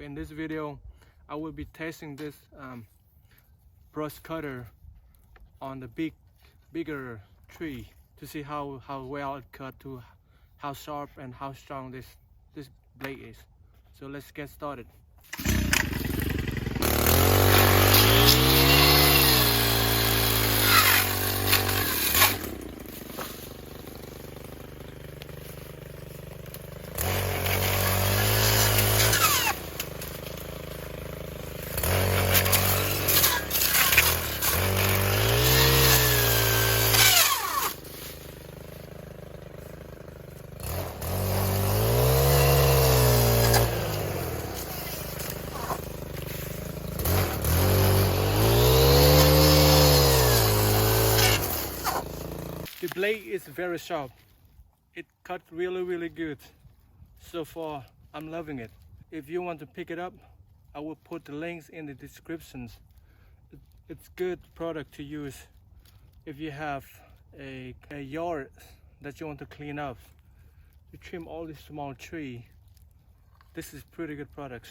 In this video, I will be testing this brush cutter on the bigger tree to see how well it cut, to how sharp and how strong this blade is. So let's get started. The blade is very sharp. It cut really good. So far, I'm loving it. If you want to pick it up, I will put the links in the descriptions. It's good product to use if you have a yard that you want to clean up. You trim all these small tree. This is pretty good product.